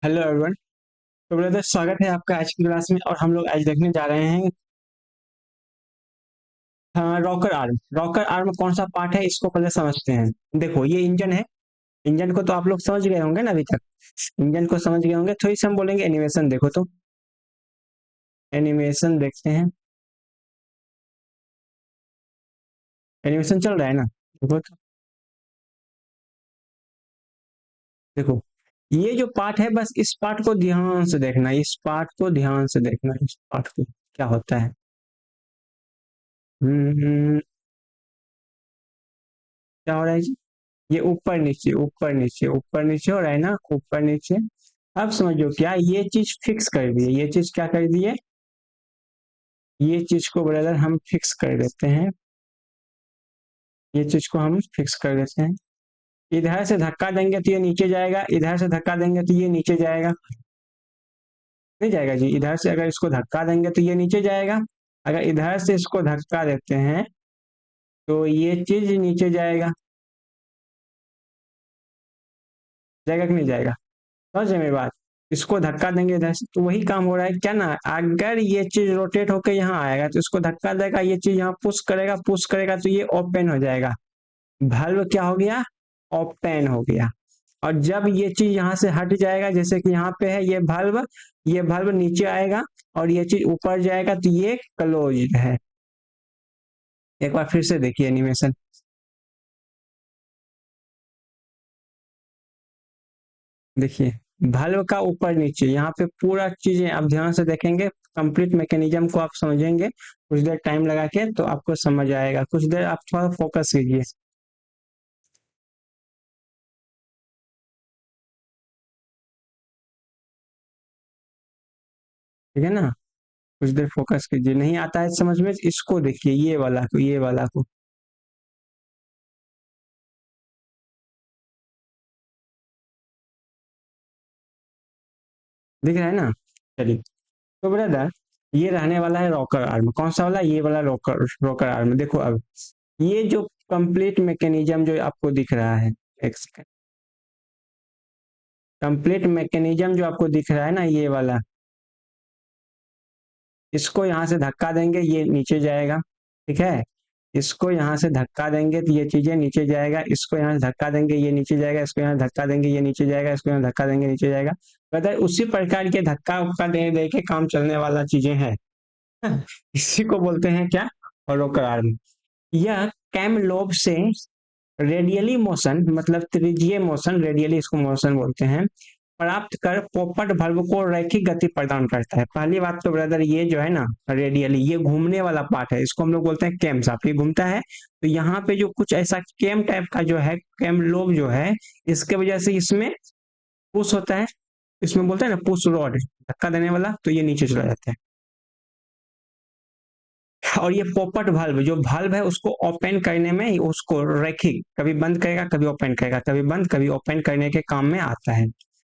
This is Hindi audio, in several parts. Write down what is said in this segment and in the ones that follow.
Hello everyone. तो ब्रदर, स्वागत है आपका आज की क्लास में। और हम लोग आज देखने जा रहे हैं रॉकर आर्म। रॉकर आर्म कौन सा पार्ट है, इसको पहले समझते हैं। देखो, ये इंजन है। इंजन को तो आप लोग समझ गए होंगे ना अभी तक। इंजन को समझ गए होंगे, थोड़ी सी हम बोलेंगे एनिमेशन देखो तो। एनिमेशन देखते हैं। एनिमेशन चल रहा है ना, देखो तो। देखो, ये जो पार्ट है, बस इस पार्ट को ध्यान से देखना, इस पार्ट को ध्यान से देखना, इस पार्ट को क्या होता है। हम्म, क्या हो रहा है जी? ये ऊपर नीचे ऊपर नीचे ऊपर नीचे हो रहा है ना, ऊपर नीचे। अब समझो, क्या ये चीज फिक्स कर दी है, ये चीज क्या कर दी है, ये चीज को ब्रदर हम फिक्स कर देते हैं। ये चीज को हम फिक्स कर देते हैं। इधर से धक्का देंगे तो ये नीचे जाएगा, इधर से धक्का देंगे तो ये नीचे जाएगा। नहीं जाएगा जी, इधर से अगर इसको धक्का देंगे तो ये नीचे जाएगा। अगर इधर से इसको धक्का देते हैं तो ये चीज नीचे जाएगा। जाएगा कि नहीं जाएगा? समझ रहे मेरी बात? इसको धक्का देंगे इधर से तो वही काम हो रहा है क्या ना। अगर ये चीज रोटेट होकर यहाँ आएगा तो इसको धक्का देगा, ये चीज यहाँ पुश करेगा तो ये ओपन हो जाएगा। valve क्या हो गया? ओपन हो गया। और जब ये चीज यहाँ से हट जाएगा, जैसे कि यहाँ पे है ये valve नीचे आएगा और ये चीज ऊपर जाएगा तो ये क्लोज है। एक बार फिर से देखिए एनिमेशन। देखिए, valve का ऊपर नीचे यहाँ पे पूरा चीजें आप ध्यान से देखेंगे। कंप्लीट मैकेनिज्म को आप समझेंगे, कुछ देर टाइम लगा के तो आपको समझ आएगा। कुछ देर आप थोड़ा फोकस कीजिए, ठीक है ना। कुछ देर फोकस कीजिए, नहीं आता है समझ में, इसको देखिए, ये वाला को। दिख रहा है ना? चलिए। तो ब्रदर, ये रहने वाला है रॉकर आर्म। कौन सा वाला? ये वाला रॉकर रॉकर आर्म। देखो अब, ये जो कंप्लीट मैकेनिज्म जो आपको दिख रहा है, एक सेकंड। कंप्लीट मैकेनिज्म जो आपको दिख रहा है ना, ये वाला, इसको यहाँ से धक्का देंगे ये नीचे जाएगा, ठीक है। इसको यहाँ से धक्का देंगे तो ये चीजें नीचे जाएगा, इसको यहाँ से धक्का देंगे ये नीचे जाएगा, इसको यहाँ धक्का देंगे ये नीचे जाएगा, इसको यहाँ धक्का देंगे नीचे जाएगा। बताए, उसी प्रकार के धक्का उक्का दे दे के काम चलने वाला चीजें हैं। इसी को बोलते हैं क्या? रोकर आर्म। यह कैम लोब से रेडियली मोशन, मतलब त्रिज्यीय मोशन, रेडियली इसको मोशन बोलते हैं, प्राप्त कर पोपट भल्व को रैखिक गति प्रदान करता है। पहली बात तो ब्रदर, ये जो है ना रेडियली, ये घूमने वाला पार्ट है, इसको हम लोग बोलते हैं कैम साफ। ये घूमता है तो यहाँ पे जो कुछ ऐसा कैम टाइप का जो है, कैम लोब जो है, इसके वजह से इसमें पुश होता है। इसमें बोलते हैं ना पुश रॉड, धक्का देने वाला, तो ये नीचे चला जाता है। और ये पोपट valve, जो valve है उसको ओपन करने में, उसको रैखिक, कभी बंद करेगा कभी ओपन करेगा, कभी बंद कभी ओपन करने के काम में आता है।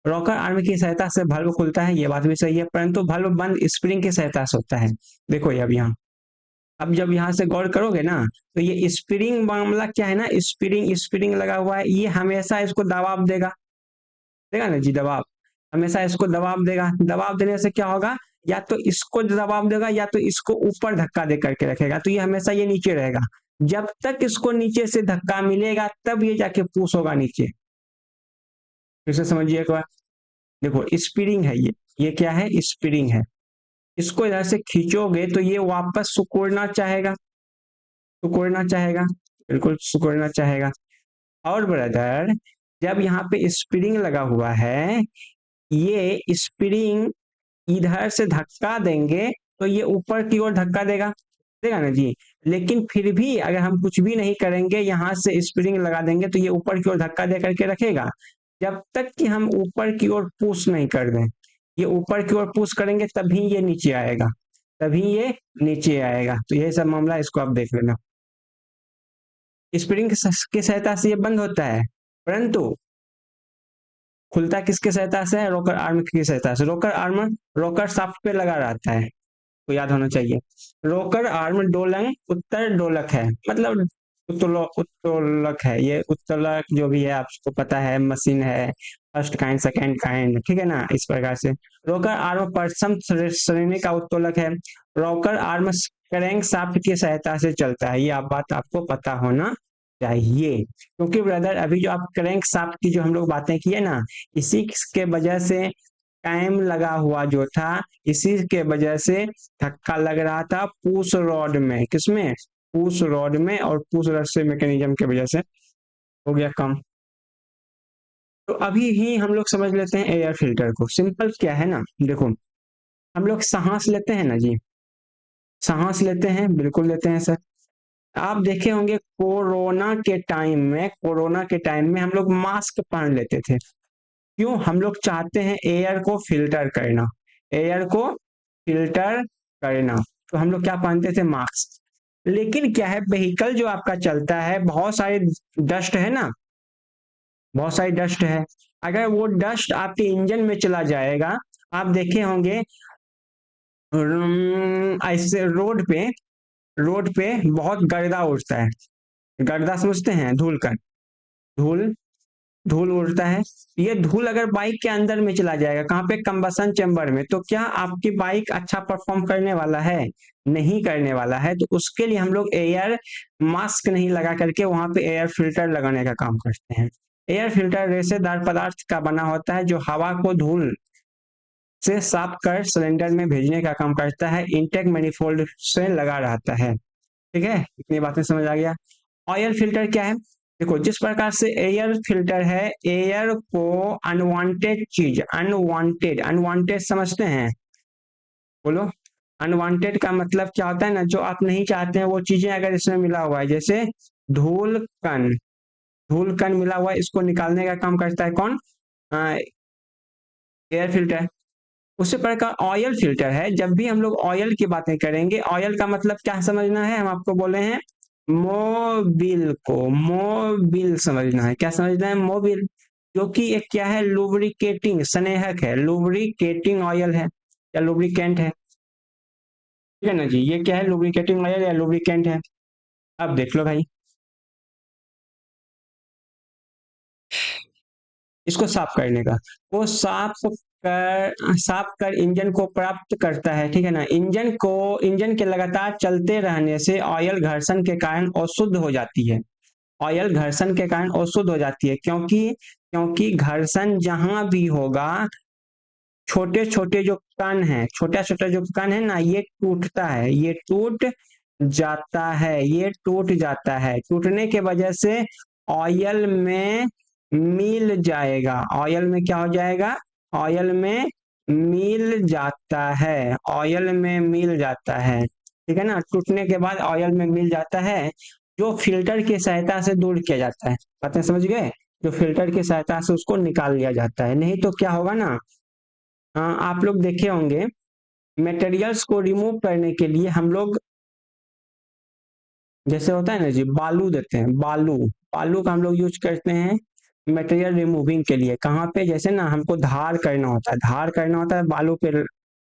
रॉकर आर्म की सहायता से valve खुलता है, ये बात भी सही है, परंतु valve बंद स्प्रिंग की सहायता से होता है। देखो ये अब यहाँ, अब जब यहाँ से गौर करोगे ना, तो ये स्प्रिंग मामला क्या है ना, स्प्रिंग स्प्रिंग लगा हुआ है, ये हमेशा इसको दबाव देगा। देगा ना जी दबाव, हमेशा इसको दबाव देगा। दबाव देने से क्या होगा, या तो इसको दबाव देगा या तो इसको ऊपर धक्का दे करके रखेगा, तो ये हमेशा ये नीचे रहेगा। जब तक इसको नीचे से धक्का मिलेगा तब ये जाके पुश होगा नीचे। फिर से समझिए एक बार। देखो स्प्रिंग है ये क्या है? स्प्रिंग है। इसको इधर से खींचोगे तो ये वापस सिकुड़ना चाहेगा, सिकुड़ना चाहेगा, बिल्कुल सिकुड़ना चाहेगा। और ब्रदर, जब यहाँ पे स्प्रिंग लगा हुआ है, ये स्प्रिंग इधर से धक्का देंगे तो ये ऊपर की ओर धक्का देगा, देगा ना जी। लेकिन फिर भी अगर हम कुछ भी नहीं करेंगे, यहाँ से स्प्रिंग लगा देंगे तो ये ऊपर की ओर धक्का दे करके रखेगा, जब तक कि हम ऊपर की ओर पुश नहीं कर दें। ये ऊपर की ओर पुश करेंगे तभी ये नीचे आएगा, तभी ये नीचे आएगा। तो यही सब मामला है, इसको आप देख लेना। स्प्रिंग की सहायता से ये बंद होता है, परंतु खुलता किसके सहायता से है? रोकर आर्म की सहायता से। रोकर आर्म रोकर शाफ्ट पे लगा रहता है, को याद होना चाहिए। रोकर आर्म डोलक उत्तर डोलक है, मतलब उत्तोलक है। ये उत्तोलक जो भी है आपको पता है, मशीन है, फर्स्ट काइंड, सेकंड काइंड, ठीक है ना, इस प्रकार से। रोकर आर्म प्रथम श्रेणी का उत्तोलक है। रॉकर आर्म क्रैंक शाफ्ट की सहायता से चलता है, ये आप बात आपको पता होना चाहिए, क्योंकि ब्रदर अभी जो आप क्रैंक शाफ्ट की जो हम लोग बातें किए ना, इसी के वजह से टाइम लगा हुआ जो था, इसी के वजह से धक्का लग रहा था पुश रॉड में, किसमें, पुश रॉड में, और पुश रॉड से मैकेनिज्म की वजह से हो गया कम। तो अभी ही हम लोग समझ लेते हैं एयर फिल्टर को। सिंपल क्या है ना, देखो हम लोग सांस लेते हैं ना जी, सांस लेते हैं, बिल्कुल लेते हैं सर। आप देखे होंगे कोरोना के टाइम में, कोरोना के टाइम में हम लोग मास्क पहन लेते थे। क्यों, हम लोग चाहते हैं एयर को फिल्टर करना, एयर को फिल्टर करना, तो हम लोग क्या पहनते थे, मास्क। लेकिन क्या है, व्हीकल जो आपका चलता है, बहुत सारे डस्ट है ना, बहुत सारी डस्ट है। अगर वो डस्ट आपके इंजन में चला जाएगा, आप देखे होंगे ऐसे रोड पे बहुत गर्दा उड़ता है, गर्दा समझते हैं, धूल का, धूल, धूल उड़ता है। ये धूल अगर बाइक के अंदर में चला जाएगा, कहाँ पे, कंबसन चेंबर में, तो क्या आपकी बाइक अच्छा परफॉर्म करने वाला है, नहीं करने वाला है। तो उसके लिए हम लोग एयर मास्क नहीं लगा करके वहां पे एयर फिल्टर लगाने का काम करते हैं। एयर फिल्टर रेशेदार पदार्थ का बना होता है, जो हवा को धूल से साफ कर सिलेंडर में भेजने का काम करता है, इनटेक मैनिफोल्ड से लगा रहता है। ठीक है, इतनी बातें समझ आ गया। ऑयल फिल्टर क्या है, देखो जिस प्रकार से एयर फिल्टर है, एयर को अनवांटेड चीज, अनवांटेड, अनवांटेड समझते हैं, बोलो। अनवांटेड का मतलब क्या होता है ना, जो आप नहीं चाहते हैं वो चीजें अगर इसमें मिला हुआ है, जैसे धूल कण, धूल कण मिला हुआ है, इसको निकालने का काम करता है कौन, एयर फिल्टर। उसी प्रकार ऑयल फिल्टर है। जब भी हम लोग ऑयल की बातें करेंगे, ऑयल का मतलब क्या समझना है, हम आपको बोले हैं मोबिल को, मोबिल समझना है, क्या समझना है, मोबिल, जो कि एक क्या है, लुब्रिकेटिंग स्नेहक है, लुब्रिकेटिंग ऑयल है या लुब्रिकेंट है, ठीक है ना जी, ये क्या है, लुब्रिकेटिंग ऑयल या लुब्रिकेंट है। अब देख लो भाई, इसको साफ करने का, वो साफ कर इंजन को प्राप्त करता है, ठीक है ना। इंजन के लगातार चलते रहने से ऑयल घर्षण के कारण अशुद्ध हो जाती है, ऑयल घर्षण के कारण अशुद्ध हो जाती है, क्योंकि क्योंकि घर्षण जहां भी होगा, छोटे छोटे जो कण है, छोटा छोटा जो कण है ना, ये टूटता है, ये टूट जाता है, ये टूट जाता है, टूटने के वजह से ऑयल में मिल जाएगा, ऑयल में क्या हो जाएगा, ऑयल में मिल जाता है, ऑयल में मिल जाता है, ठीक है ना। टूटने के बाद ऑयल में मिल जाता है, जो फिल्टर की सहायता से दूर किया जाता है, बातें समझ गए, जो फिल्टर की सहायता से उसको निकाल लिया जाता है। नहीं तो क्या होगा ना, आप लोग देखे होंगे मटेरियल्स को रिमूव करने के लिए हम लोग, जैसे होता है ना जी, बालू देते हैं, बालू, बालू का हम लोग यूज करते हैं मटेरियल रिमूविंग के लिए। कहाँ पे, जैसे ना हमको धार करना होता है, धार करना होता है, बालू पे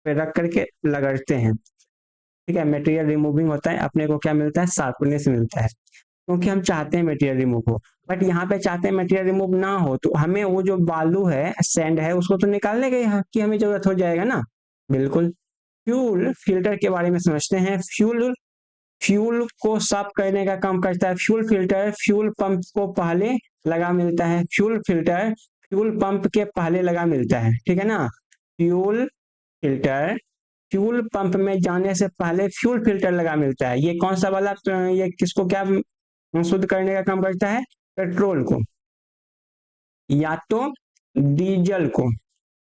रख करके लगड़ते हैं, ठीक है, मटेरियल रिमूविंग होता है, अपने को क्या मिलता है, शार्पनेस मिलता है, क्योंकि हम चाहते हैं मटेरियल रिमूव हो। बट यहाँ पे चाहते हैं मटेरियल रिमूव ना हो, तो हमें वो जो बालू है, सैंड है, उसको तो निकालने की हमें जरूरत हो जाएगा ना, बिल्कुल। फ्यूल फिल्टर के बारे में समझते हैं। फ्यूल फ्यूल को साफ करने का काम करता है। फ्यूल फिल्टर फ्यूल पंप को पहले लगा मिलता है, फ्यूल फिल्टर फ्यूल पंप के पहले लगा मिलता है, ठीक है ना। फ्यूल फिल्टर फ्यूल पंप में जाने से पहले फ्यूल फिल्टर लगा मिलता है। ये कौन सा वाला, ये किसको क्या शुद्ध करने का काम करता है, पेट्रोल को या तो डीजल को,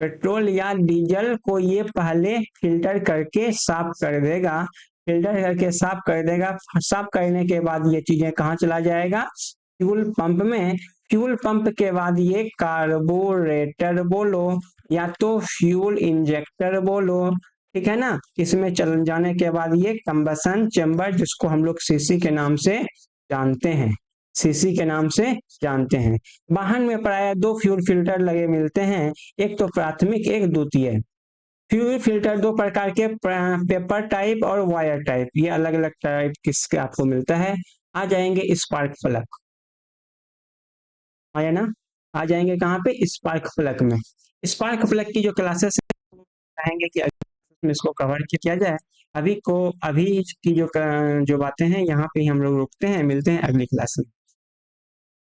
पेट्रोल या डीजल को ये पहले फिल्टर करके साफ कर देगा, फिल्टर करके साफ कर देगा। साफ करने के बाद ये चीजें कहाँ चला जाएगा, फ्यूल पंप में। फ्यूल पंप के बाद ये कार्बोरेटर बोलो या तो फ्यूल इंजेक्टर बोलो, ठीक है ना। इसमें चल जाने के बाद ये कंबसन चेंबर, जिसको हम लोग सीसी के नाम से जानते हैं, सीसी के नाम से जानते हैं। वाहन में प्राय दो फ्यूल फिल्टर लगे मिलते हैं, एक तो प्राथमिक, एक द्वितीय। फ्यूल फिल्टर दो प्रकार के, पेपर टाइप और वायर टाइप, ये अलग अलग टाइप किसके आपको मिलता है। आ जाएंगे स्पार्क प्लग, आया ना, आ जाएंगे कहाँ पे, स्पार्क प्लग में। स्पार्क प्लग की जो क्लासेस चाहेंगे कि में इसको कवर किया जाए। अभी की जो बातें हैं यहाँ पे ही हम लोग रुकते हैं, मिलते हैं अगली क्लास में।